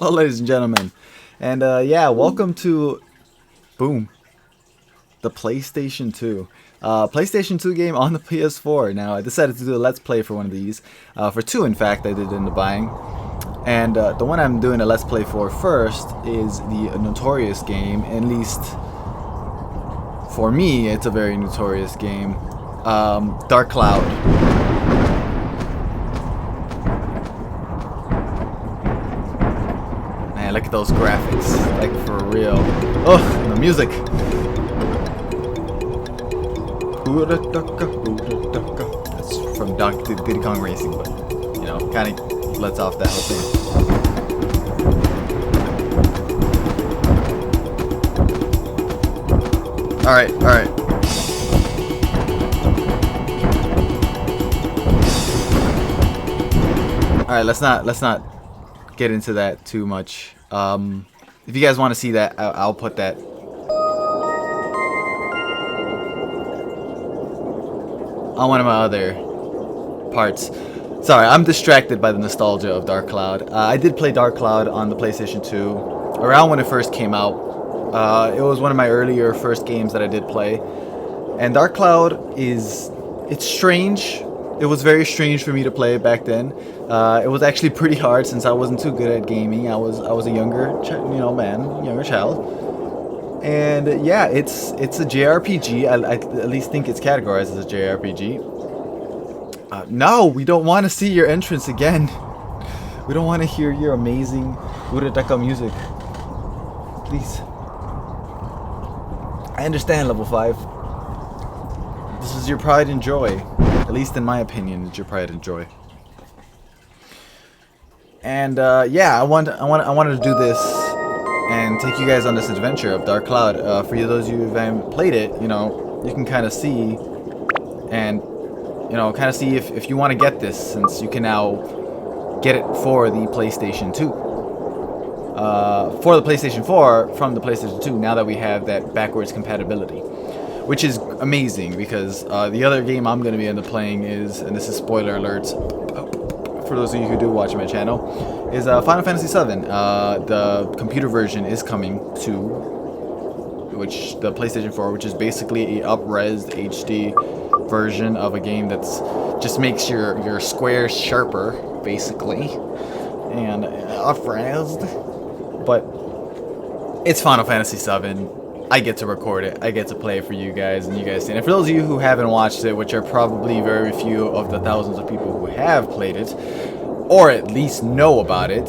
Hello, ladies and gentlemen, and yeah, welcome to Boom, the PlayStation 2. PlayStation 2 game on the PS4. Now, I decided to do a Let's Play for one of these. For two, in fact, I did end up buying. And the one I'm doing a Let's Play for first is the notorious game. At least for me, it's a very notorious game. Dark Cloud. Man, look at those graphics. Like, for real. Oh, the music. That's from Diddy Kong Racing, but, you know, kind of lets off that whole thing. Alright, alright. Alright, let's not get into that too much. If you guys want to see that, I'll put that on one of my other parts. Sorry, I'm distracted by the nostalgia of Dark Cloud. I did play Dark Cloud on the PlayStation 2 around when it first came out. It was one of my earlier first games that I did play. And Dark Cloud it's strange. It was very strange for me to play back then. It was actually pretty hard since I wasn't too good at gaming. I was a younger child. And yeah, it's a JRPG. I at least think it's categorized as a JRPG. No, we don't want to see your entrance again. We don't want to hear your amazing Uradaka music. Please. I understand, level 5. This is your pride and joy. At least in my opinion, it's your pride and joy. And yeah, I wanted to do this and take you guys on this adventure of Dark Cloud. For those of you who haven't played it, you know, you can kind of see and see if you want to get this, since you can now get it for the PlayStation 2. For the PlayStation 4 from the PlayStation 2, now that we have that backwards compatibility. Which is amazing, because the other game I'm going to be end up playing is, and this is spoiler alerts for those of you who do watch my channel, is Final Fantasy VII. The computer version is coming to the PlayStation 4, which is basically a up-resed HD version of a game that's just makes your squares sharper, basically, and up-resed. But it's Final Fantasy VII. I get to record it. I get to play it for you guys, and you guys see it. And for those of you who haven't watched it, which are probably very few of the thousands of people who have played it, or at least know about it,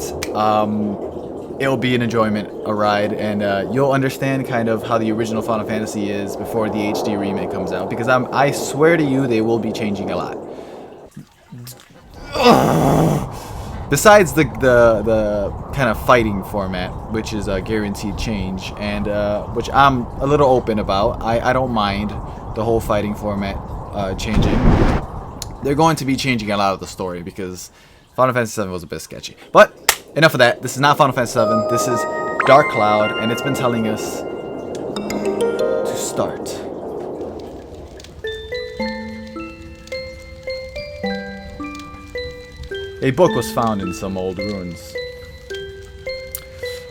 it'll be an enjoyment, a ride, and you'll understand kind of how the original Final Fantasy is before the HD remake comes out. Because I swear to you, they will be changing a lot. Besides the kind of fighting format, which is a guaranteed change, and which I'm a little open about. I don't mind the whole fighting format changing. They're going to be changing a lot of the story, because Final Fantasy VII was a bit sketchy. But enough of that. This is not Final Fantasy VII. This is Dark Cloud, and it's been telling us to start. A book was found in some old ruins.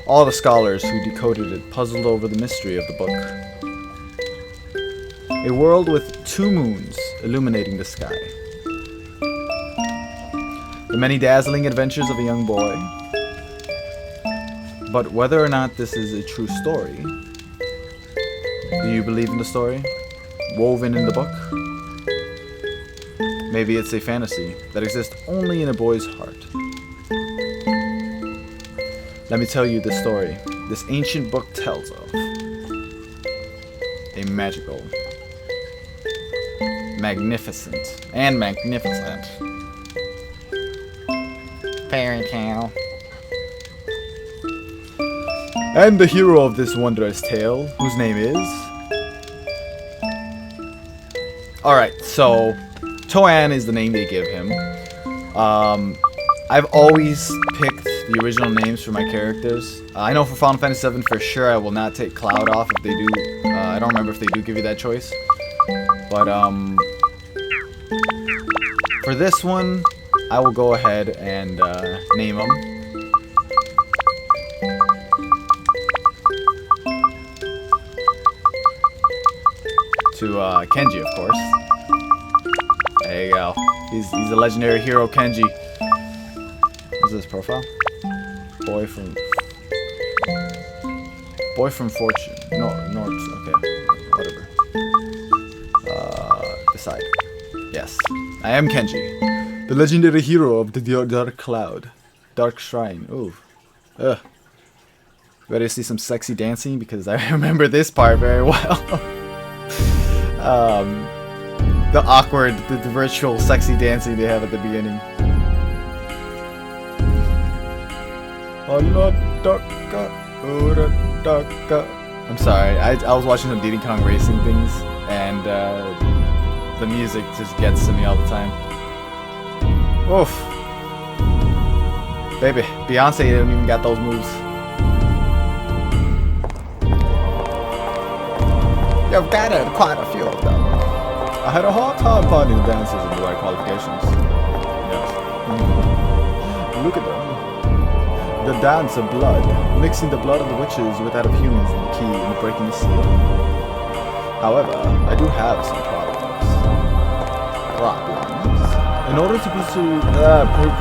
All the scholars who decoded it puzzled over the mystery of the book. A world with 2 moons illuminating the sky. The many dazzling adventures of a young boy. But whether or not this is a true story, do you believe in the story woven in the book? Maybe it's a fantasy that exists only in a boy's heart. Let me tell you the story this ancient book tells of. A magical, magnificent fairy tale. And the hero of this wondrous tale, whose name is... Alright, so Toan is the name they give him. I've always picked the original names for my characters. I know for Final Fantasy VII for sure I will not take Cloud off if they do. I don't remember if they do give you that choice. But for this one, I will go ahead and name him. to Kenji, of course. There you go. He's a legendary hero, Kenji. What's this profile? Boy from Fortune. North. Okay, whatever. Decide. Yes, I am Kenji, the legendary hero of the Dark Cloud, Dark Shrine. Ooh, ugh. Ready to see some sexy dancing because I remember this part very well. The awkward, the virtual sexy dancing they have at the beginning. I'm sorry, I was watching some Diddy Kong racing things, and the music just gets to me all the time. Oof. Baby, Beyonce didn't even got those moves. You've gathered quite a few of them. I had a hard time finding the dancers with the right qualifications. Yes. Look at them. The dance of blood, mixing the blood of the witches with that of humans is the key in breaking the seal. However, I do have some problems. In order to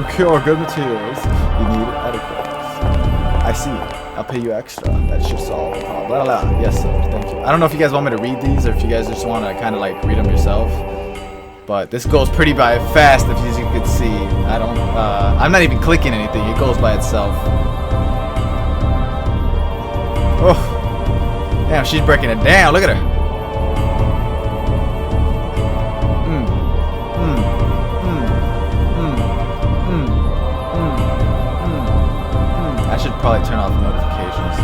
procure good materials, you need adequate. I see. I'll pay you extra. That should solve the problem. Blah, blah, blah. Yes, sir. Thank you. I don't know if you guys want me to read these or if you guys just want to kind of like read them yourself. But this goes pretty by fast, as you can see. I'm not even clicking anything. It goes by itself. Oh, damn, she's breaking it down. Look at her. I should probably turn off notifications.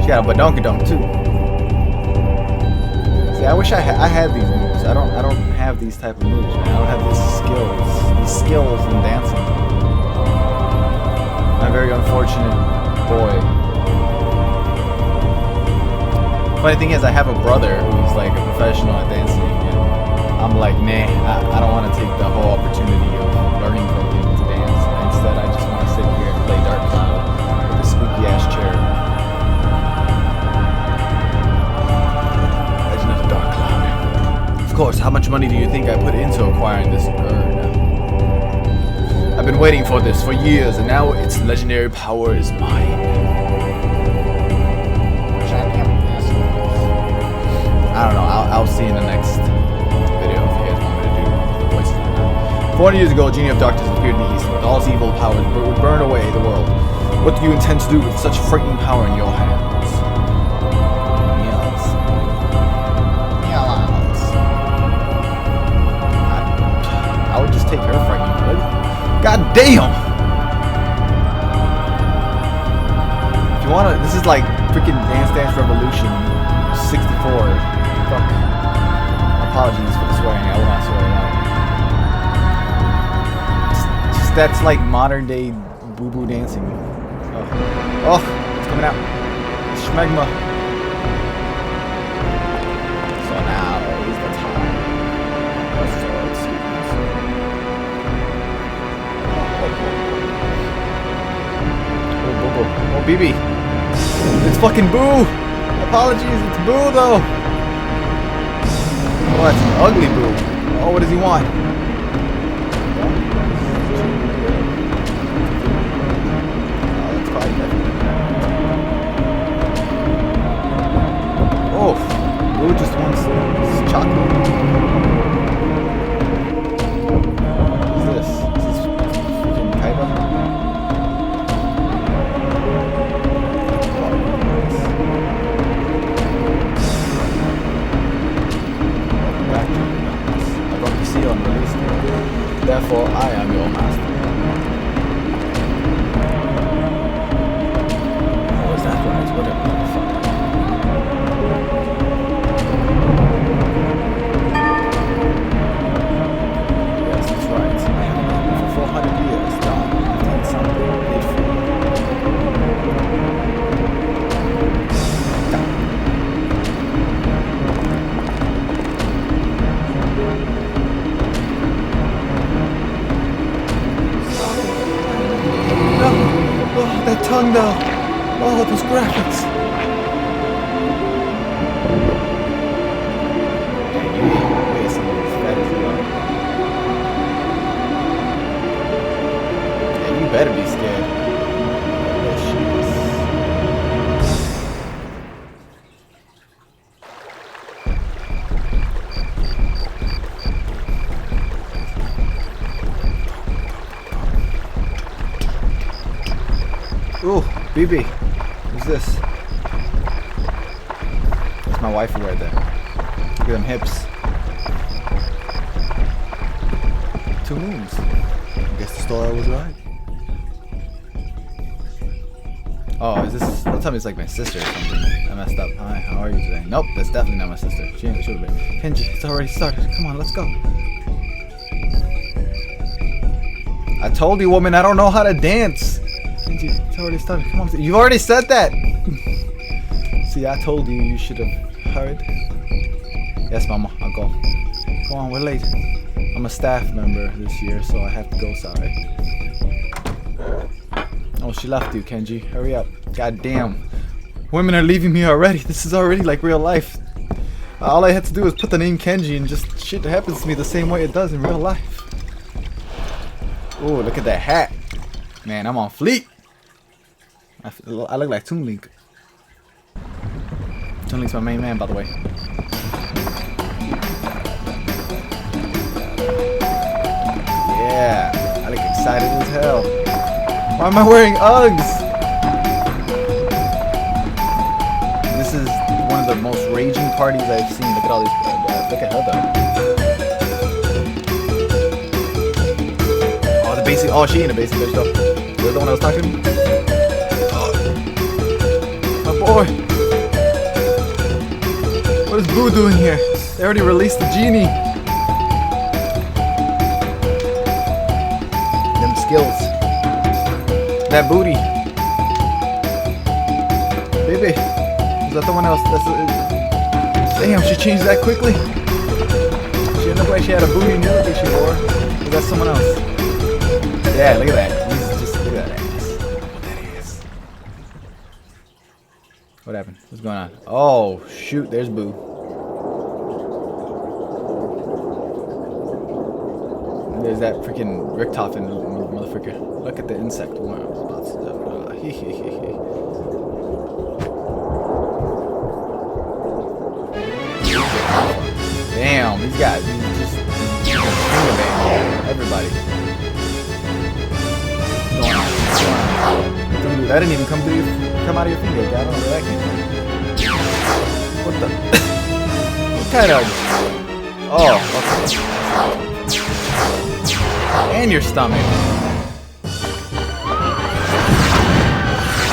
She got a badonkadonk too. See, I wish I had these moves. I don't have these type of moves, man. I don't have these skills in dancing. I'm a very unfortunate boy. Funny thing is, I have a brother who's like a professional at dancing, and I'm like, nah, I don't want to take the whole opportunity of learning from him to dance. Instead, I just want to sit here and play Dark Cloud with a squeaky ass chair. Of course, how much money do you think I put into acquiring this urn? I've been waiting for this for years, and now its legendary power is mine. I don't know, I'll see in the next video if you guys want me to do the voices or not. 400 years ago, a genie of darkness appeared in the east, with all its evil powers would burn away the world. What do you intend to do with such frightening power in your hands? I would just take her frightening blood. God damn! If you wanna, this is like freaking Dance Dance Revolution 64. Fuck. Apologies for the swearing, I will not swear it out. That's like modern day boo-boo dancing. Oh, it's coming out. It's schmegma. So now is the time. Oh, BB. It's fucking Boo. Apologies, it's Boo though. Oh, that's an ugly Boo. Oh, what does he want? Oh, Boo just wants chocolate. What's this? Is this freaking Kaiba? Therefore, I am your master. Oh, is that right? What a motherfucker. Yes, that's right. I have been for 400 years now. I've done something hateful. tongue though. Oh, those graphics. Yeah, you better be scared. Ooh, BB. Who's this? That's my wifey right there. Look at them hips. 2 moons. I guess the story was right. Oh, is this? Don't tell me it's like my sister or something. I messed up. Hi, how are you today? Nope, that's definitely not my sister. She should have been. Kenji, it's already started. Come on, let's go. I told you, woman, I don't know how to dance. Kenji, it's already started. Come on, you've already said that. See, I told you you should have hurried. Yes, Mama, I'll go. Come on, we're late. I'm a staff member this year, so I have to go. Sorry. Oh, she left you, Kenji. Hurry up. God damn. Women are leaving me already. This is already like real life. All I had to do was put the name Kenji and just shit happens to me the same way it does in real life. Oh, look at that hat. Man, I'm on fleek. I look like Toon Link. Toon Link's my main man, by the way. Yeah, I look excited as hell. Why am I wearing Uggs? This is one of the most raging parties I've seen. Look at all these. Look at her though. Oh, the basic. Oh, she ain't a basic bitch though. You're the one I was talking to? Oh. My boy. What is Boo doing here? They already released the genie. Them skills. That booty. Baby. Is that the one else? Damn, she changed that quickly. She didn't look like she had a booty in the other thing she wore. Is that someone else? Yeah, look at that. Just look at that ass. That is. What happened? What's going on? Oh, shoot. There's Boo. There's that freaking Richtofen motherfucker. Look at the insect worms. Damn, these guys just everybody. That didn't even come out of your finger. I don't know where that came from. What the? What kind of? Oh, okay. And your stomach.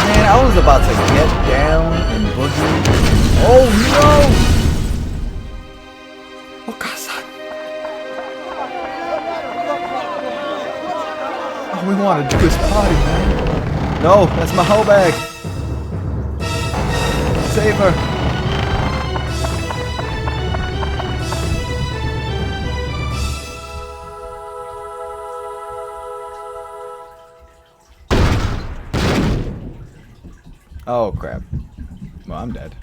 Man, I was about to get down and boogie. Oh no! All we want to do is party, man. No, that's my whole bag. Save her. Oh crap. Well, I'm dead.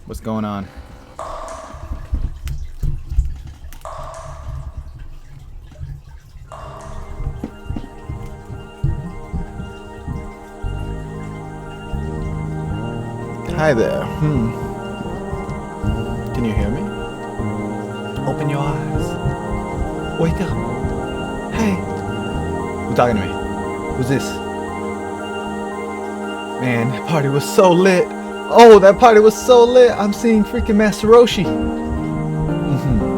What's going on? Hi there. Can you hear me? Open your eyes. Wake up. Hey. Who's talking to me? Who's this? Man, that party was so lit. Oh, that party was so lit. I'm seeing freaking Master Roshi.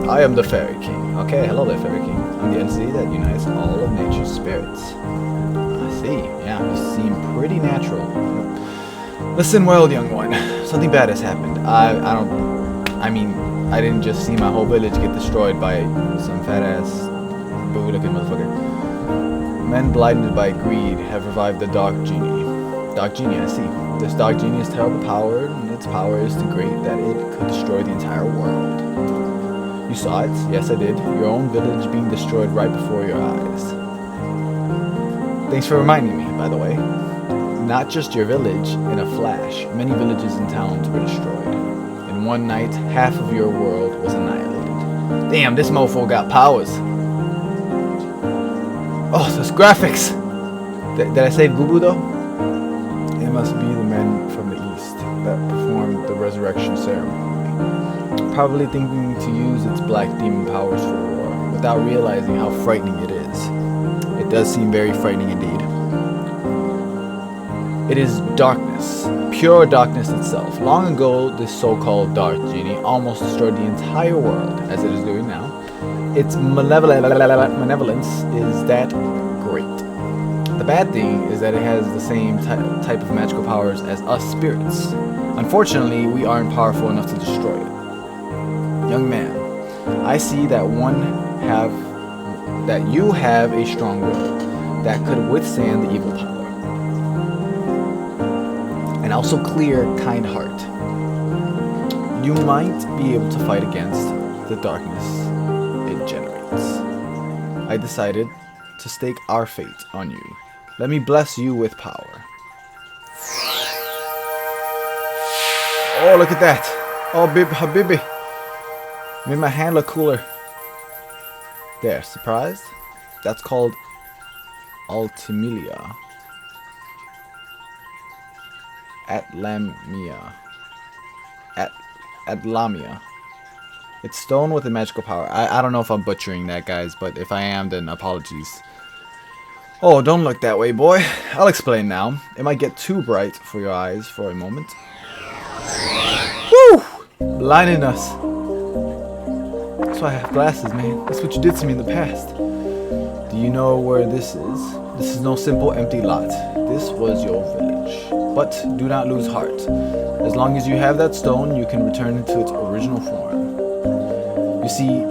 I am the Fairy King. Okay, hello there, Fairy King. I'm the entity that unites all of nature's spirits. I see. Yeah, you seem pretty natural. Listen well, young one. Something bad has happened. I didn't just see my whole village get destroyed by some fat-ass boo-looking motherfucker. Men blinded by greed have revived the Dark Genie. Dark Genie, I see. This dark genie is terribly powered, and its power is so great that it could destroy the entire world. You saw it? Yes, I did. Your own village being destroyed right before your eyes. Thanks for reminding me, by the way. Not just your village, in a flash, many villages and towns were destroyed. In one night, half of your world was annihilated. Damn, this mofo got powers. Oh, those graphics! Did I say boo-boo though? It must be the men from the east that performed the resurrection ceremony. Probably thinking to use its black demon powers for war, without realizing how frightening it is. It does seem very frightening indeed. It is darkness, pure darkness itself. Long ago, this so-called dark genie almost destroyed the entire world, as it is doing now. Its malevolence is that great. The bad thing is that it has the same type of magical powers as us spirits. Unfortunately, we aren't powerful enough to destroy it. Young man, I see that you have a strong will that could withstand the evil power. And also clear, kind heart. You might be able to fight against the darkness it generates. I decided to stake our fate on you. Let me bless you with power. Oh, look at that. Oh, habibi. Made my hand look cooler. There, surprised? That's called Ultimelia. Atlamia. It's stone with a magical power. I don't know if I'm butchering that, guys, but if I am, then apologies. Oh, don't look that way, boy. I'll explain now. It might get too bright for your eyes for a moment. Woo! Blinding us. That's why I have glasses, man. That's what you did to me in the past. Do you know where this is? This is no simple empty lot. This was your village. But do not lose heart. As long as you have that stone, you can return it to its original form. You see,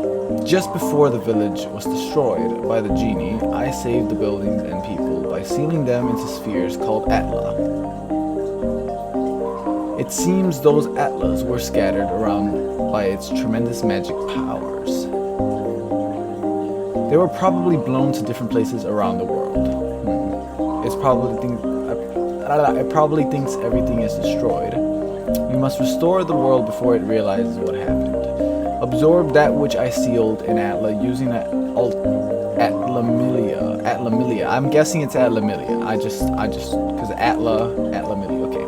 just before the village was destroyed by the genie, I saved the buildings and people by sealing them into spheres called Atla. It seems those Atlas were scattered around by its tremendous magic powers. They were probably blown to different places around the world. It probably thinks everything is destroyed. You must restore the world before it realizes what happened. Absorb that which I sealed in Atla using Atlamilia. I'm guessing it's Atlamilia. I just, because Atlamilia, okay.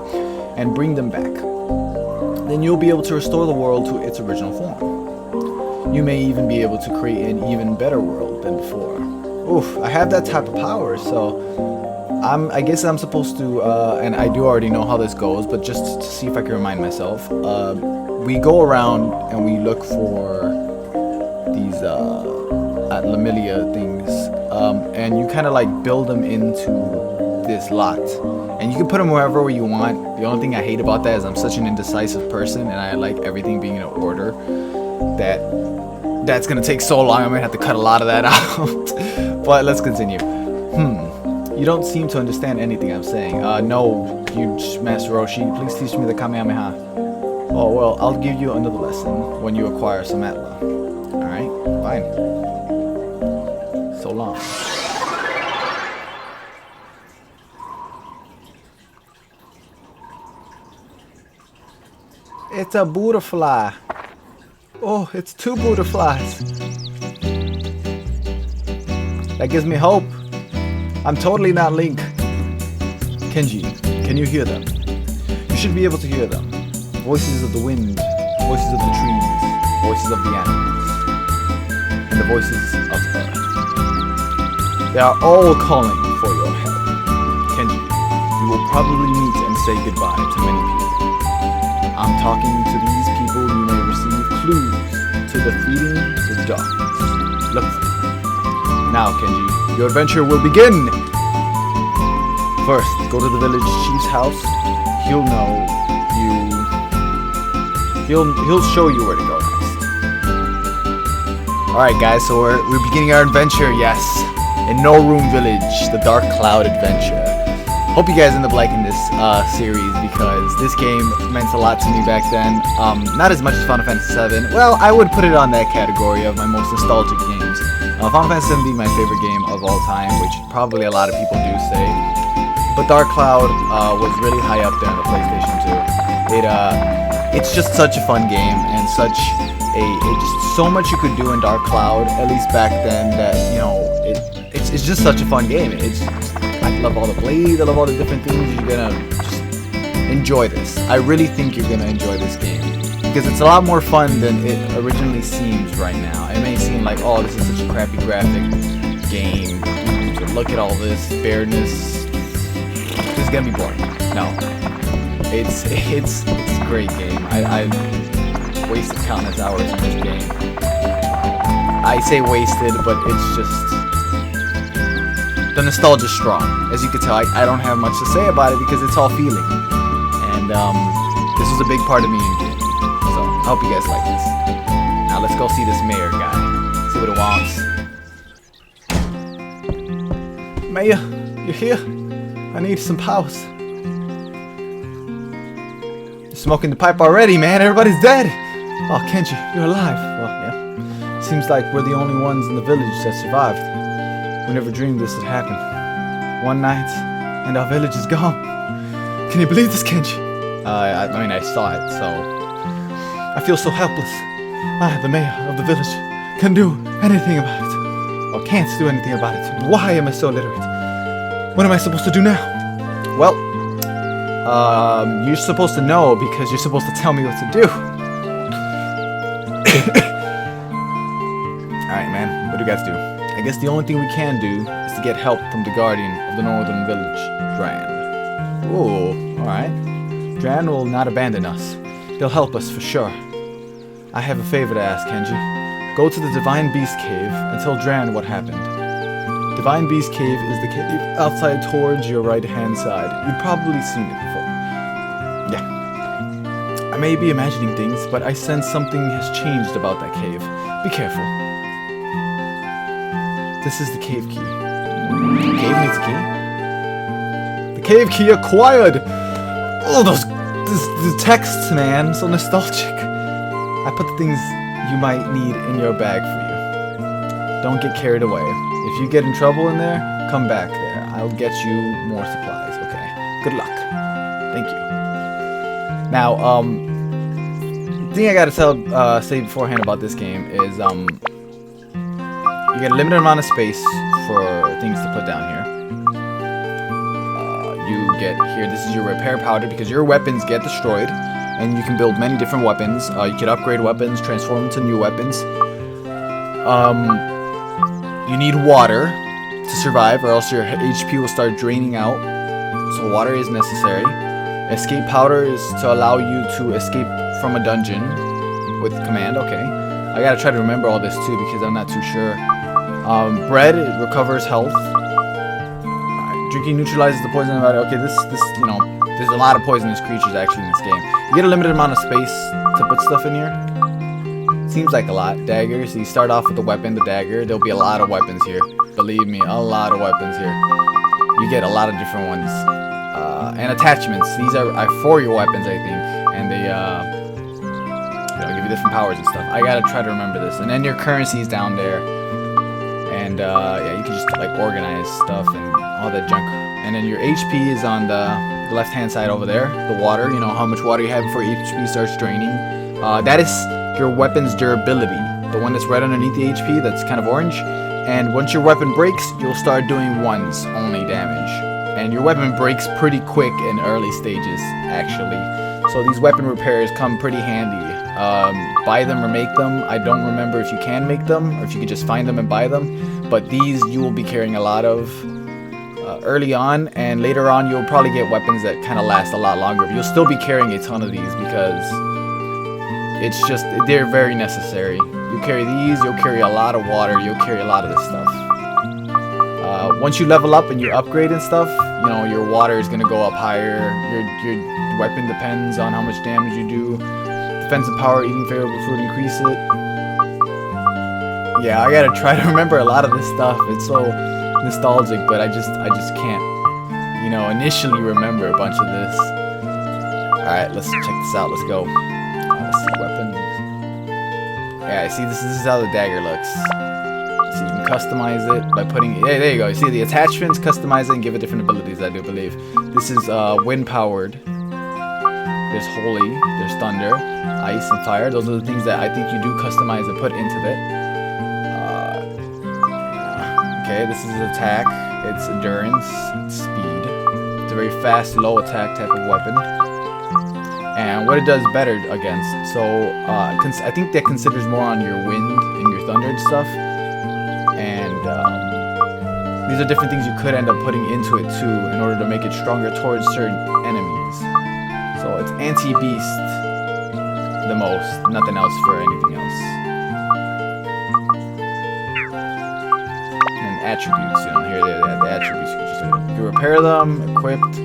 And bring them back. Then you'll be able to restore the world to its original form. You may even be able to create an even better world than before. Oof, I have that type of power, so I guess I'm supposed to, and I do already know how this goes, but just to see if I can remind myself, we go around and we look for these Lamilia things, and you kind of like build them into this lot, and you can put them wherever you want. The only thing I hate about that is I'm such an indecisive person, and I like everything being in order. That's gonna take so long. I'm gonna have to cut a lot of that out. But let's continue. You don't seem to understand anything I'm saying. No, huge Master Roshi, please teach me the Kamehameha. Oh, well, I'll give you another lesson when you acquire some Atla. Alright, fine. So long. It's a butterfly. Oh, it's two butterflies. That gives me hope. I'm totally not Link. Kenji, can you hear them? You should be able to hear them. Voices of the wind, voices of the trees, voices of the animals, and the voices of Earth. They are all calling for your help. Kenji, you will probably meet and say goodbye to many people. I'm talking to these people. You may receive clues to defeating the darkness. Look for them. Now, Kenji, your adventure will begin! First, go to the village chief's house. He'll know you. He'll show you where to go next. Alright guys, so we're beginning our adventure, yes. In No Room Village, the Dark Cloud Adventure. Hope you guys end up liking this series because this game meant a lot to me back then. Not as much as Final Fantasy VII. Well, I would put it on that category of my most nostalgic games. Final Fantasy VII being my favorite game of all time, which probably a lot of people do say. But Dark Cloud was really high up there on the PlayStation 2. It's just such a fun game and such just so much you could do in Dark Cloud, at least back then, that it's just such a fun game. I love all the blades, I love all the different things. You're gonna just enjoy this. I really think you're gonna enjoy this game because it's a lot more fun than it originally seems right now. It may seem like, oh, this is such a crappy graphic game. Look at all this bareness. This is gonna be boring. No, it's a great game. I wasted countless hours in this game. I say wasted, but it's just. The nostalgia's strong. As you can tell, I don't have much to say about it because it's all feeling. And this was a big part of me in gaming. So I hope you guys like this. Now let's go see this mayor guy. See what it wants. Mayor, you here? I need some powers. You're smoking the pipe already, man. Everybody's dead. Oh, Kenji, you're alive. Well, yeah. Seems like we're the only ones in the village that survived. We never dreamed this would happen. One night, and our village is gone. Can you believe this, Kenji? I mean, I saw it, so... I feel so helpless. I, the mayor of the village, can't do anything about it. Or can't do anything about it. Why am I so illiterate? What am I supposed to do now? Well, you're supposed to know because you're supposed to tell me what to do. Alright, man. What do you guys do? I guess the only thing we can do is to get help from the guardian of the northern village, Dran. Ooh, alright. Dran will not abandon us. He'll help us for sure. I have a favor to ask, Kenji. Go to the Divine Beast Cave and tell Dran what happened. Divine Beast Cave is the cave outside towards your right-hand side. You've probably seen it before. Yeah. I may be imagining things, but I sense something has changed about that cave. Be careful. This is the cave key. The cave needs a key? The cave key acquired! Oh, the texts, man. So nostalgic. I put the things you might need in your bag for you. Don't get carried away. If you get in trouble in there, come back there. I'll get you more supplies, okay? Good luck. Thank you. Now, the thing I gotta say beforehand about this game is, you get a limited amount of space for things to put down here. You get here, this is your repair powder because your weapons get destroyed and you can build many different weapons. You can upgrade weapons, transform into new weapons. You need water to survive or else your HP will start draining out. So water is necessary. Escape powder is to allow you to escape from a dungeon with command, okay. I gotta try to remember all this too because I'm not too sure. Bread, it recovers health. Drinking neutralizes the poison in the body. Okay, this, there's a lot of poisonous creatures actually in this game. You get a limited amount of space to put stuff in here. Seems like a lot. Daggers, you start off with the weapon, the dagger. There'll be a lot of weapons here. Believe me, a lot of weapons here. You get a lot of different ones. And attachments. These are for your weapons, I think. And they, give you different powers and stuff. I gotta try to remember this. And then your currency's down there. And yeah, you can just like organize stuff and all that junk. And then your HP is on the left-hand side over there. The water, how much water you have before HP starts draining. That is your weapon's durability. The one that's right underneath the HP, that's kind of orange. And once your weapon breaks, you'll start doing ones only damage. And your weapon breaks pretty quick in early stages, actually. So these weapon repairs come pretty handy. Buy them or make them. I don't remember if you can make them or if you can just find them and buy them. But these you will be carrying a lot of early on, and later on you'll probably get weapons that kind of last a lot longer. But you'll still be carrying a ton of these because it's just, they're very necessary. You carry these, you'll carry a lot of water, you'll carry a lot of this stuff. Once you level up and you upgrade and stuff, your water is going to go up higher. Your weapon depends on how much damage you do. Defensive power, eating favorable food, increase it. Yeah, I gotta try to remember a lot of this stuff. It's so nostalgic, but I just can't you know, initially remember a bunch of this. Alright, let's check this out. Let's go. Let's see, weapons. Yeah, see, this is how the dagger looks. So you can customize it by putting... Yeah, there you go. You see the attachments, customize it, and give it different abilities, I do believe. This is wind-powered. There's holy, there's thunder, ice, and fire. Those are the things that I think you do customize and put into it. Okay, this is attack. It's endurance, it's speed. It's a very fast, low attack type of weapon. And what it does better against. So I think that considers more on your wind and your thunder and stuff. And these are different things you could end up putting into it too in order to make it stronger towards certain enemies. So it's anti-beast the most, nothing else for anything else. And attributes, you know, here they have the attributes. You can repair them, equipped,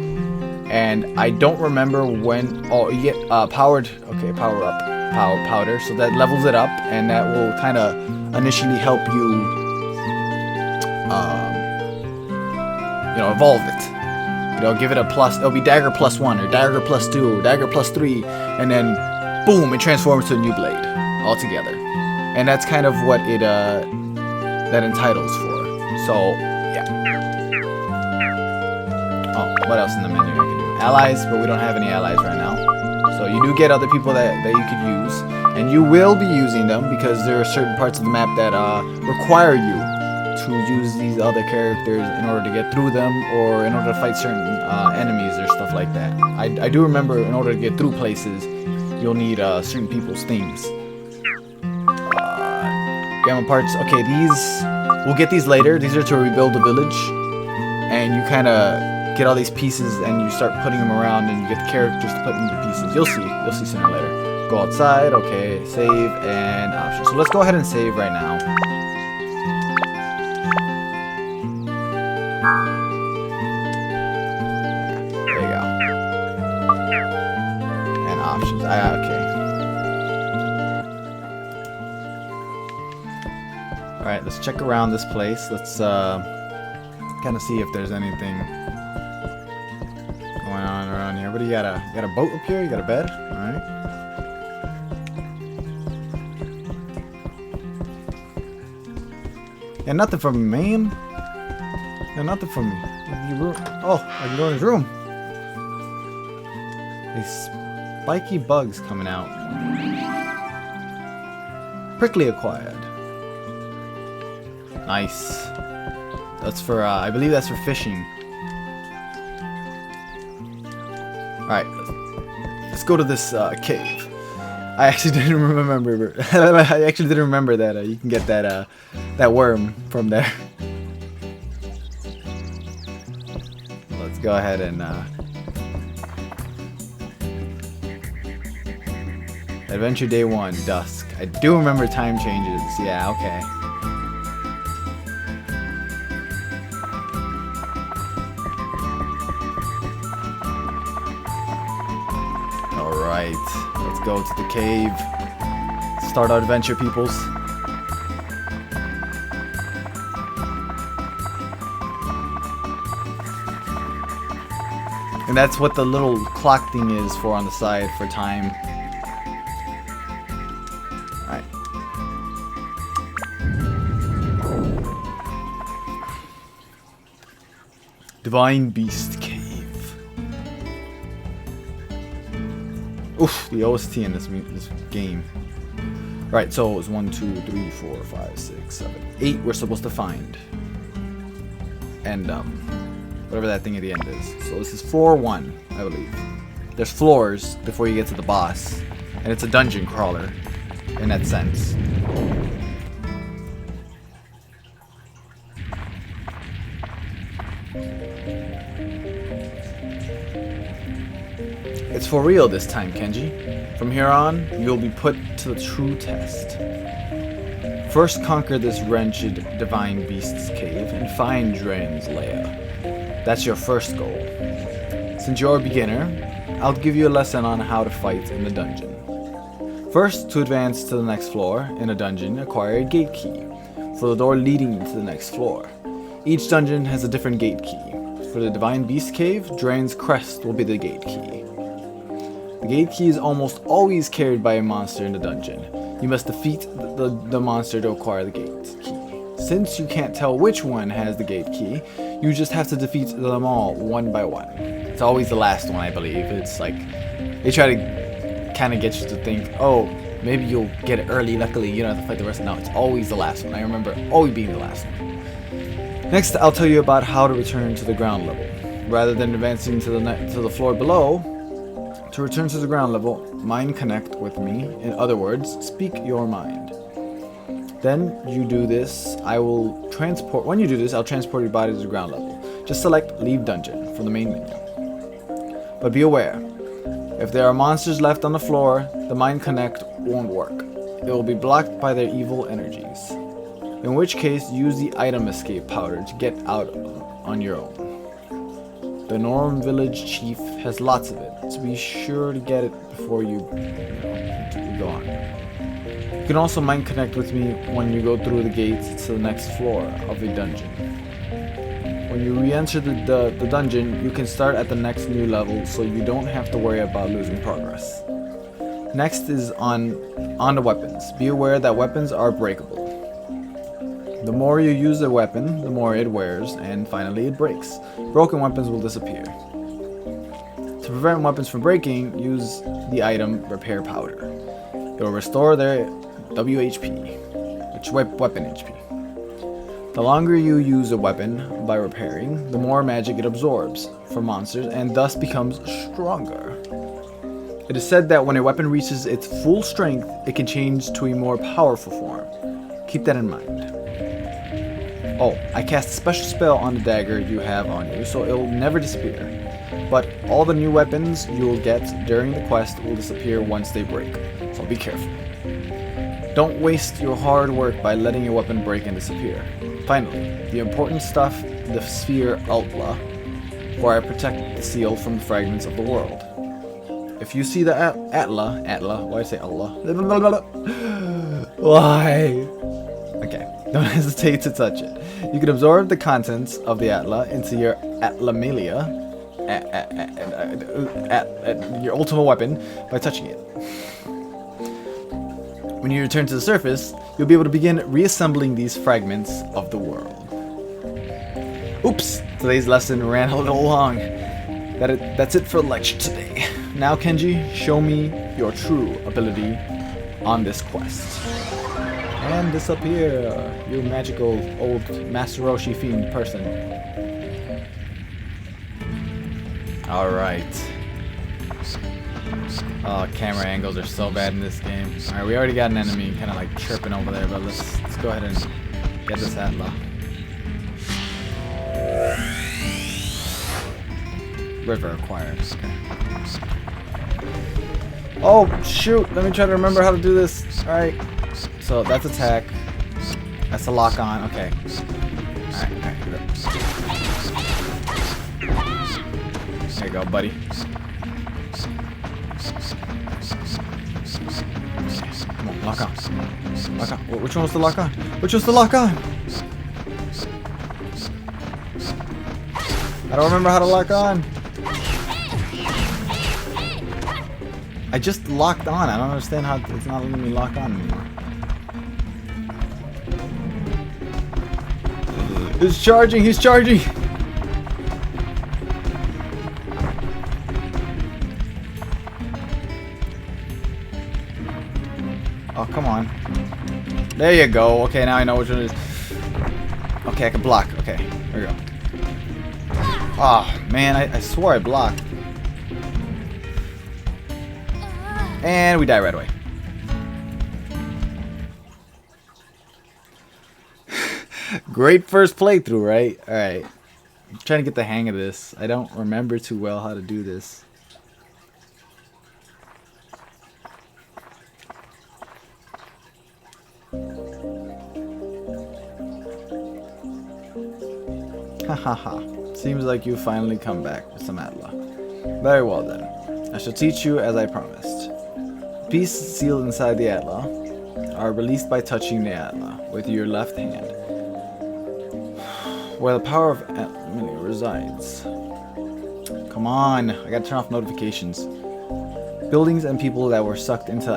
and I don't remember when. Oh, you get powered. Okay, power up, powder. So that levels it up, and that will kind of initially help you, you know, evolve it. You know, give it a plus. It'll be dagger +1 or dagger +2, dagger +3, and then boom, it transforms to a new blade altogether. And that's kind of what it that entitles for. So yeah. Oh, what else in the menu I can do? Allies, but we don't have any allies right now. So you do get other people that you could use, and you will be using them because there are certain parts of the map that require you to use these other characters in order to get through them, or in order to fight certain enemies or stuff like that. I do remember in order to get through places, you'll need certain people's things. Gamma parts. Okay, we'll get these later. These are to rebuild the village, and you kind of get all these pieces and you start putting them around, and you get the characters to put into pieces. You'll see sooner or later. Go outside. Okay, save and options. So let's go ahead and save right now. There you go. And options. Okay. Alright, let's check around this place. Let's kind of see if there's anything going on around here. What do you got? You got a boat up here? You got a bed? Alright. Yeah, nothing from me, man. Yeah, nothing from me. Oh, I can go in his room. These spiky bugs coming out. Prickly acquired. Nice. That's for, I believe that's for fishing. Alright, let's go to this cave. I actually didn't remember. I actually didn't remember that you can get that that worm from there. Let's go ahead and Adventure Day 1, dusk. I do remember time changes. Yeah, okay. Alright, let's go to the cave. Start our adventure, peoples. And that's what the little clock thing is for on the side for time. Alright. Divine Beast Cave. Oof, the OST in this game. Right, so it was 1, 2, 3, 4, 5, 6, 7, 8 we're supposed to find. And whatever that thing at the end is. So this is floor 1, I believe. There's floors before you get to the boss, and it's a dungeon crawler in that sense. It's for real this time, Kenji. From here on, you'll be put to the true test. First, conquer this wretched Divine Beast's cave and find Drain's lair. That's your first goal. Since you're a beginner, I'll give you a lesson on how to fight in the dungeon. First, to advance to the next floor in a dungeon, acquire a gate key for the door leading to the next floor. Each dungeon has a different gate key. For the Divine Beast Cave, Drain's Crest will be the gate key. The gate key is almost always carried by a monster in the dungeon. You must defeat the monster to acquire the gate key. Since you can't tell which one has the gate key, you just have to defeat them all one by one. It's always the last one, I believe. It's like, they try to kind of get you to think, oh, maybe you'll get it early, luckily you don't have to fight the rest. No, it's always the last one. I remember always being the last one. Next, I'll tell you about how to return to the ground level. Rather than advancing to the floor below, to return to the ground level, mind connect with me. In other words, speak your mind. Then you do this, when you do this, I'll transport your body to the ground level. Just select Leave Dungeon from the main menu. But be aware, if there are monsters left on the floor, the mind connect won't work. It will be blocked by their evil energies. In which case, use the item escape powder to get out on your own. The Norm Village Chief has lots of it, so be sure to get it before you go on. You can also mind connect with me when you go through the gates to the next floor of a dungeon. When you re-enter the dungeon, you can start at the next new level, so you don't have to worry about losing progress. Next is on the weapons. Be aware that weapons are breakable. The more you use a weapon, the more it wears, and finally it breaks. Broken weapons will disappear. To prevent weapons from breaking, use the item Repair Powder. It will restore their WHP, which weapon HP. The longer you use a weapon by repairing, the more magic it absorbs from monsters and thus becomes stronger. It is said that when a weapon reaches its full strength, it can change to a more powerful form. Keep that in mind. Oh, I cast a special spell on the dagger you have on you, so it will never disappear. But all the new weapons you will get during the quest will disappear once they break, so be careful. Don't waste your hard work by letting your weapon break and disappear. Finally, the important stuff, the sphere Altla, for I protect the seal from the fragments of the world. If you see the Atla, why did I say Altla? Why? Okay, don't hesitate to touch it. You can absorb the contents of the Atla into your Atlamalia, your ultimate weapon, by touching it. When you return to the surface, you'll be able to begin reassembling these fragments of the world. Oops, today's lesson ran a little long. That's it for the lecture today. Now, Kenji, show me your true ability on this quest. And disappear, you magical old Master Roshi fiend person. Alright. Oh, camera angles are so bad in this game. Alright, we already got an enemy kind of like chirping over there, but let's go ahead and get this Atla. River acquired. Okay. Oh, shoot! Let me try to remember how to do this. Alright. So that's attack. That's a lock on. Okay. Alright, here we go. There you go, buddy. Come on, lock on. Lock on. Which one was the lock on? Which was the lock on? I don't remember how to lock on. I just locked on. I don't understand how it's not letting me lock on anymore. He's charging. He's charging. Oh, come on. There you go. Okay, now I know which one it is. Okay, I can block. Okay, there we go. Oh, man, I swore I blocked. And we die right away. Great first playthrough, right? Alright. I'm trying to get the hang of this. I don't remember too well how to do this. Hahaha. Seems like you finally come back with some Atla. Very well then. I shall teach you as I promised. Pieces sealed inside the Atla are released by touching the Atla with your left hand. Where the power of Amelia resides. Come on, I gotta turn off notifications. Buildings and people that were sucked into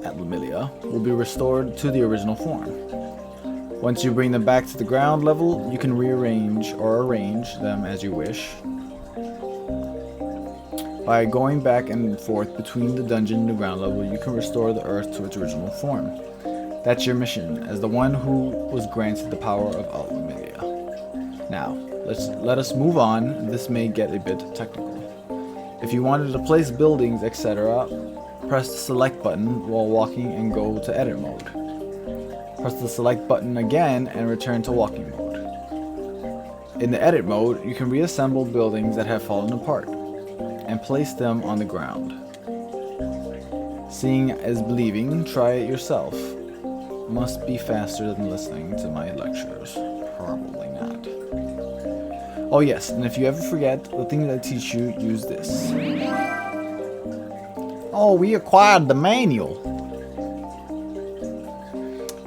Amelia will be restored to the original form. Once you bring them back to the ground level, you can rearrange or arrange them as you wish. By going back and forth between the dungeon and the ground level, you can restore the earth to its original form. That's your mission, as the one who was granted the power of Amelia. Now, let us move on. This may get a bit technical. If you wanted to place buildings, etc., press the select button while walking and go to edit mode. Press the select button again and return to walking mode. In the edit mode, you can reassemble buildings that have fallen apart and place them on the ground. Seeing is believing, try it yourself. Must be faster than listening to my lectures. Probably not. Oh yes, and if you ever forget the thing that I teach you, use this. Oh, we acquired the manual.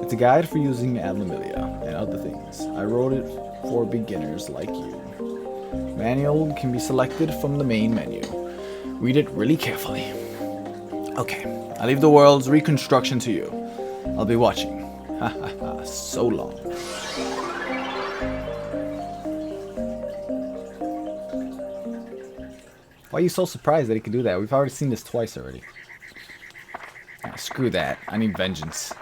It's a guide for using Amelia and other things. I wrote it for beginners like you. Manual can be selected from the main menu. Read it really carefully. Okay, I leave the world's reconstruction to you. I'll be watching. Ha ha ha, so long. Why are you so surprised that he could do that? We've already seen this twice already. Ah, screw that. I need vengeance.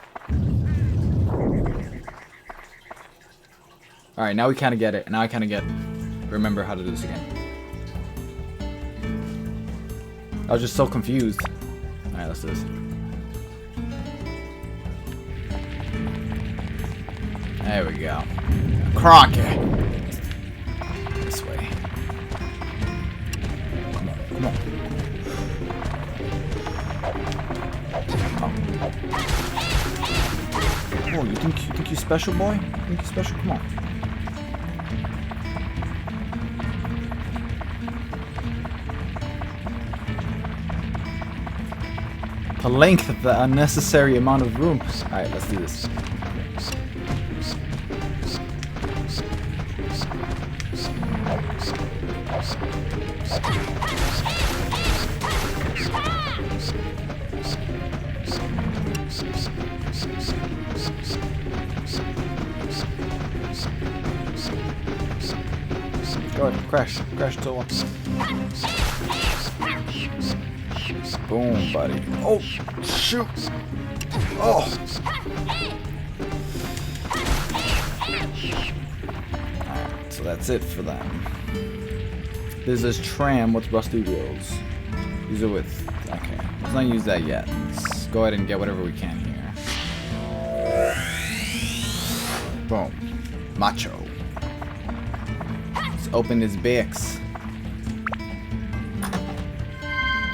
Alright, now we kind of get it. Now I kind of remember how to do this again. I was just so confused. Alright, let's do this. There we go. Crockett! This way. Come on, come on. Oh, you think you special, boy? You think you special? Come on. The length of the unnecessary amount of room. Alright, let's do this. Go ahead, crash to one. Boom, buddy. Oh, shoot. Oh. Alright, so that's it for them. There's this tram with rusty wheels. Use it with... Okay, let's not use that yet. Let's go ahead and get whatever we can here. Boom. Macho. Let's open his backs.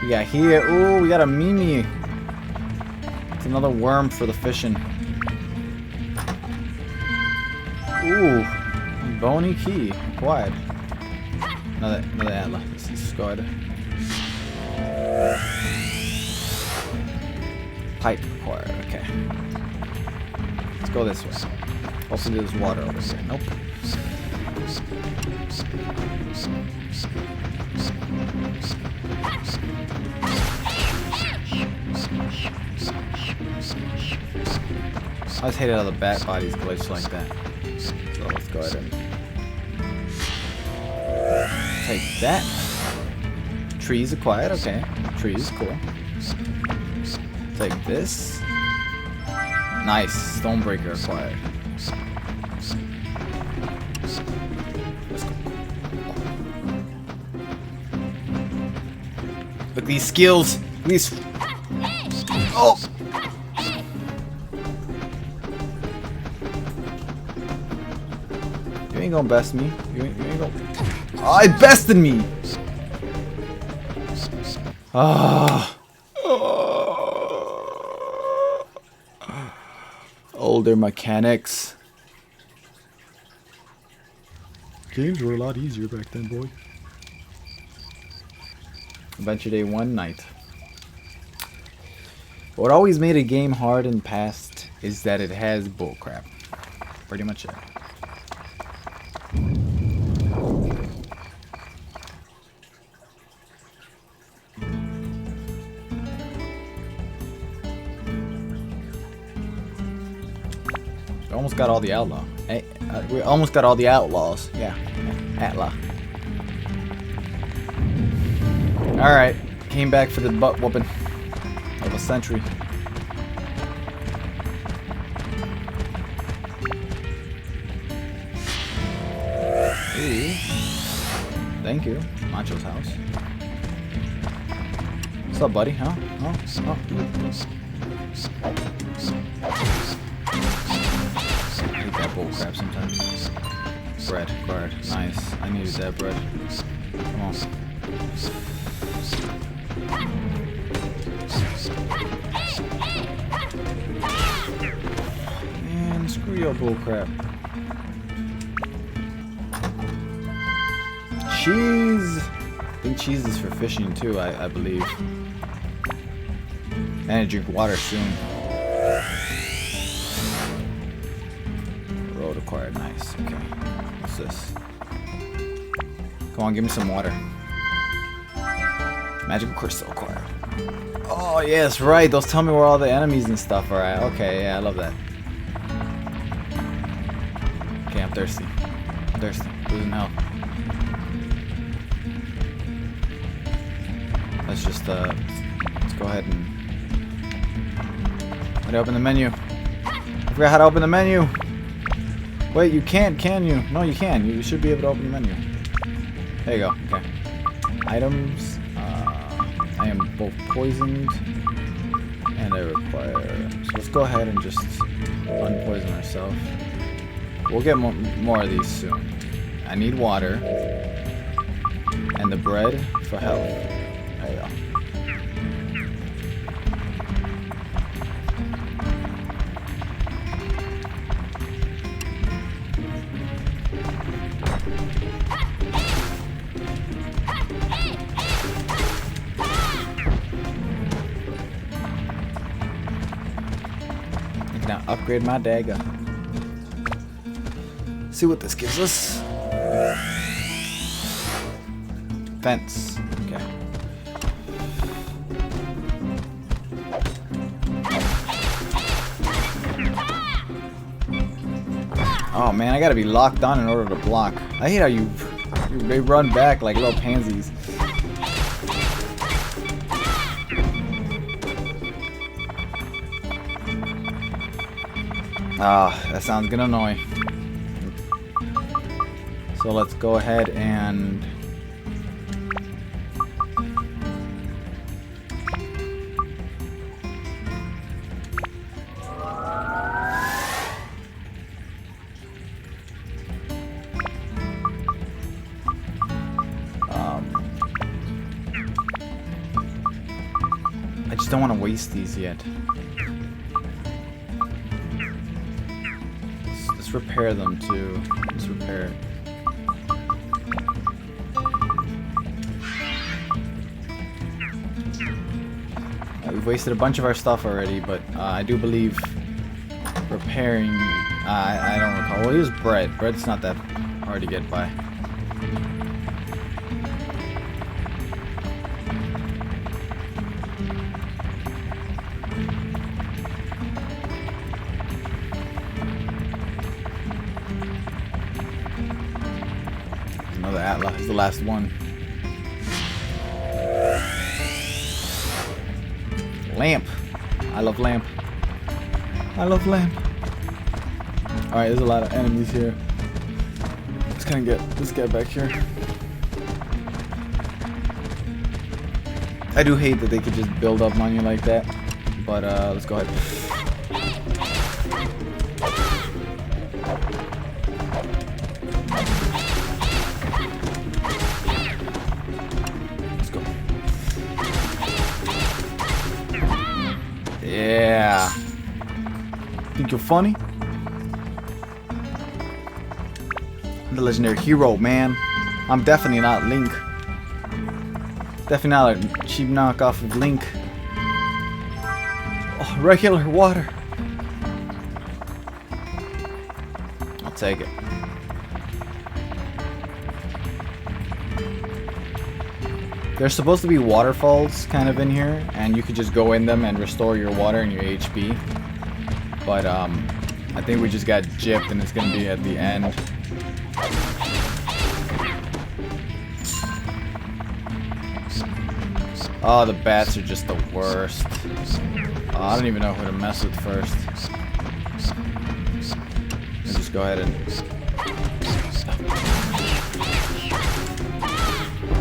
We got here. Ooh, we got a Mimi. It's another worm for the fishing. Ooh. Bony key. Acquired. Another antler. This is good. Pipe acquired. Okay. Let's go this way. Hopefully there's water over here. Nope. I just hate it how the bat bodies glitch like that. So let's go ahead and take that. Trees acquired, okay. Trees, cool. Take this. Nice, Stonebreaker acquired. Let's go. Look at these skills. These. Oh. You ain't gonna best me. You ain't gonna. Oh, it bested me. Ah. Older mechanics. Games were a lot easier back then, boy. Adventure Day 1 night. What always made a game hard in the past is that it has bullcrap. Pretty much it. almost got all the outlaw. We almost got all the outlaws. Yeah. Outlaw. Alright. Came back for the butt whooping of a century. Ooh. Thank you. Macho's house. What's up, buddy? Huh? Oh. I hate that bull crap sometimes. Bread. Nice. I needed that bread. Come on. Man, screw your bull crap. Cheese! I think cheese is for fishing too, I believe. And I drink water soon. Road acquired, nice. Okay. What's this? Come on, give me some water. Magical crystal acquired. Oh, yes, right. Those tell me where all the enemies and stuff are at. Okay, yeah, I love that. Okay, I'm thirsty. Losing health. Let's just, let's go ahead and... How to open the menu? I forgot how to open the menu! Wait, you can't, can you? No, you can. You should be able to open the menu. There you go. Okay. Items. I am both poisoned and I require... So let's go ahead and just unpoison ourselves. We'll get more of these soon. I need water and the bread for health. There you go. I can now upgrade my dagger. See what this gives us. Fence. Okay. Oh man, I gotta be locked on in order to block. I hate how they run back like little pansies. Ah, that sounds gonna annoy. So let's go ahead and I just don't want to waste these yet. Let's repair them too. Let's repair it. We've wasted a bunch of our stuff already, but I do believe repairing... I don't recall. Well, here's bread. Bread's not that hard to get by. Another Atlas. It's the last one. Lamp. I love lamp. I love lamp. Alright, there's a lot of enemies here. Let's kind of get this guy back here. I do hate that they could just build up on you like that. But let's go ahead. Yeah. Think you're funny? I'm the legendary hero, man. I'm definitely not Link. Definitely not a cheap knockoff of Link. Oh, regular water. I'll take it. There's supposed to be waterfalls kind of in here, and you could just go in them and restore your water and your HP. But I think we just got gypped and it's gonna be at the end. Oh, the bats are just the worst. Oh, I don't even know who to mess with first. Let's just go ahead and...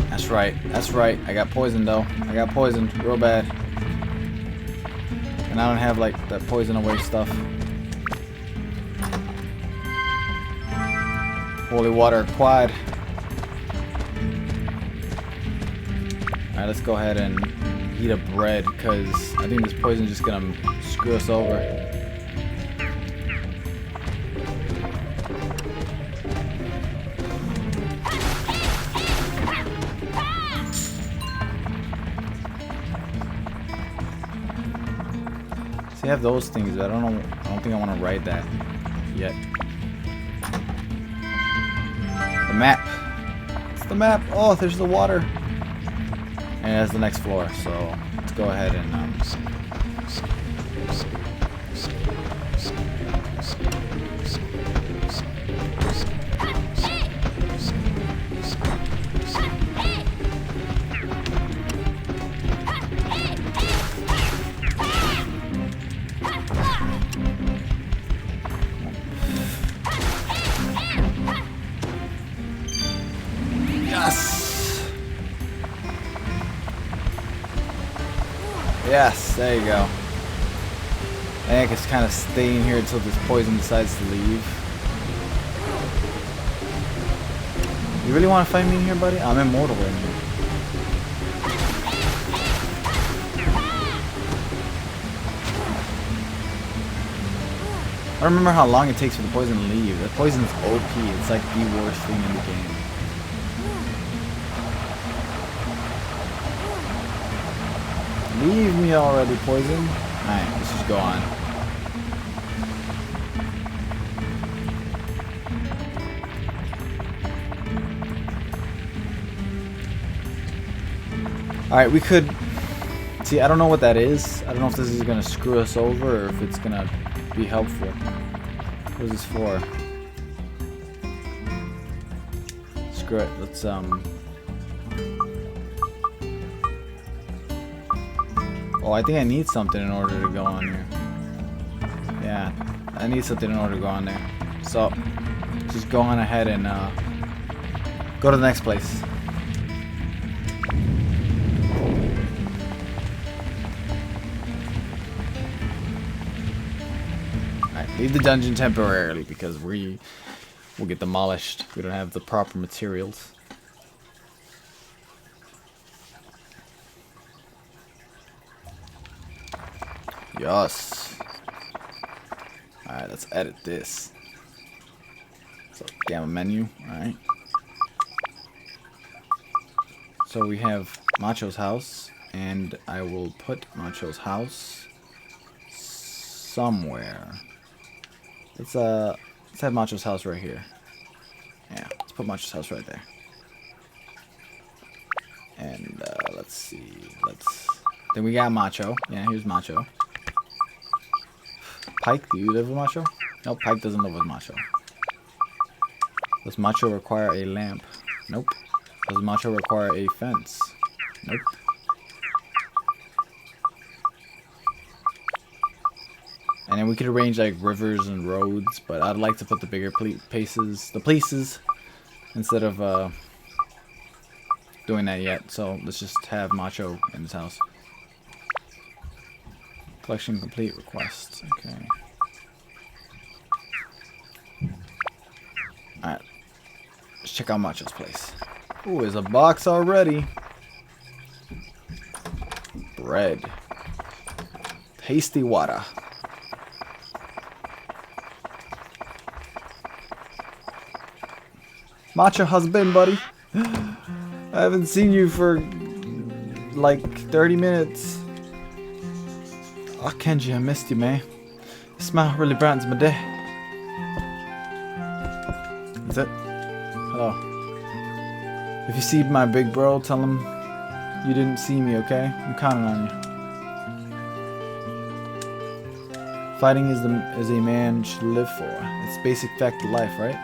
That's right, that's right. I got poisoned though. I got poisoned real bad. And I don't have like that poison away stuff. Holy water acquired. Alright, let's go ahead and eat a bread because I think this poison is just gonna screw us over. See, I have those things, but I don't think I want to ride that yet. The map. It's the map. Oh, there's the water. And that's the next floor, so let's go ahead and yes, there you go. I think it's kind of staying here until this poison decides to leave. You really want to fight me in here, buddy? I'm immortal in here. I don't remember how long it takes for the poison to leave. The poison's OP. It's like the worst thing in the game. Leave me already, poison. Alright, let's just go on. Alright, we could... See, I don't know what that is. I don't know if this is going to screw us over or if it's going to be helpful. What is this for? Screw it. Let's, Oh, I think I need something in order to go on here. Yeah, I need something in order to go on there. So, just go on ahead and go to the next place. Alright, leave the dungeon temporarily because we will get demolished. We don't have the proper materials. Yes. Alright, let's edit this. So, gamma menu. Alright. So we have Macho's house, and I will put Macho's house somewhere. Let's have Macho's house right here. Yeah, let's put Macho's house right there. And let's see. Then we got Macho. Yeah, here's Macho. Pike, do you live with Macho? Nope, Pike doesn't live with Macho. Does Macho require a lamp? Nope. Does Macho require a fence? Nope. And then we could arrange like rivers and roads, but I'd like to put the bigger places, instead of doing that yet. So let's just have Macho in his house. Collection complete, request. Okay. Alright. Let's check out Macho's place. Ooh, there's a box already. Bread. Tasty water. Macho, how's it been, buddy? I haven't seen you for like 30 minutes. Oh, Kenji, I missed you, man. The smile really brightens my day. That's it. Hello. If you see my big bro, tell him you didn't see me, okay? I'm counting on you. Fighting is a man should live for. It's basic fact of life, right?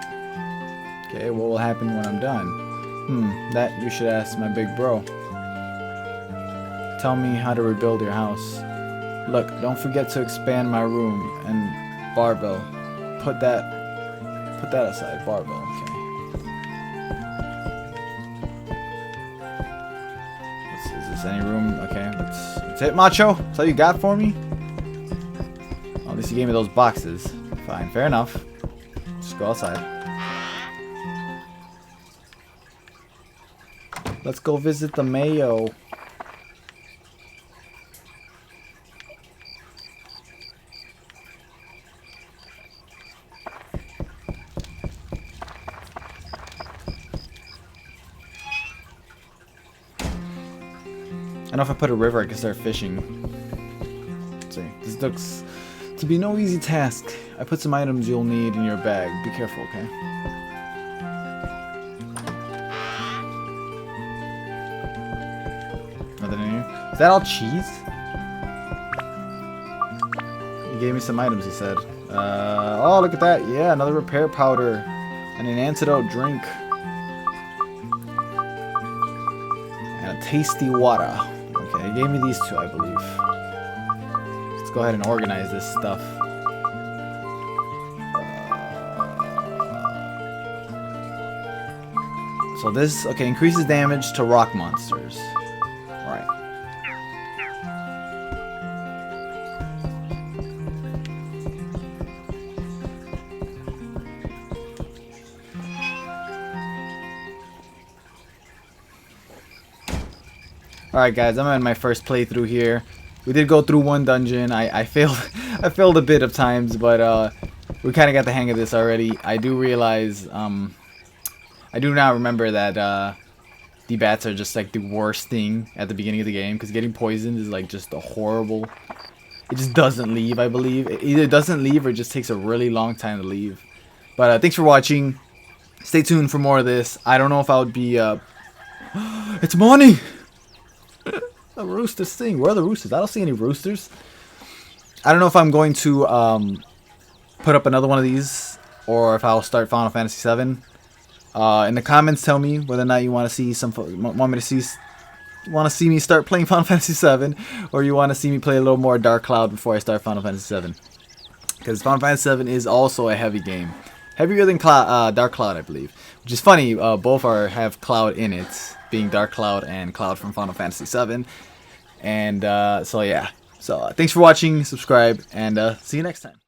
Okay, what will happen when I'm done? That you should ask my big bro. Tell me how to rebuild your house. Look, don't forget to expand my room and barbell. Put that aside. Barbell, okay. Is this any room? Okay, let's hit Macho. Is that all you got for me? Oh, at least you gave me those boxes. Fine, fair enough. Just go outside. Let's go visit the Mayo. I know if I put a river, I can start fishing. Let's see. This looks to be no easy task. I put some items you'll need in your bag. Be careful, okay? Nothing in here. Is that all cheese? He gave me some items, he said. Oh, look at that. Yeah, another repair powder. And an antidote drink. And a tasty water. Okay, he gave me these two, I believe. Let's go ahead and organize this stuff. So this, okay, increases damage to rock monsters. Alright. Alright guys, I'm in my first playthrough here. We did go through one dungeon. I failed I failed a bit of times, but we kinda got the hang of this already. I do realize I do now remember that the bats are just like the worst thing at the beginning of the game, because getting poisoned is like just a horrible. It just doesn't leave, I believe. It either doesn't leave or it just takes a really long time to leave. But thanks for watching. Stay tuned for more of this. I don't know if I would be It's morning! A rooster sing. Where are the roosters? I don't see any roosters. I don't know if I'm going to put up another one of these, or if I'll start Final Fantasy VII. In the comments, tell me whether or not you want to see me start playing Final Fantasy VII, or you want to see me play a little more Dark Cloud before I start Final Fantasy VII. Because Final Fantasy VII is also a heavy game, heavier than Dark Cloud, I believe. Which is funny. Both have Cloud in it, being Dark Cloud and Cloud from Final Fantasy VII. And so yeah. So thanks for watching. Subscribe, and see you next time.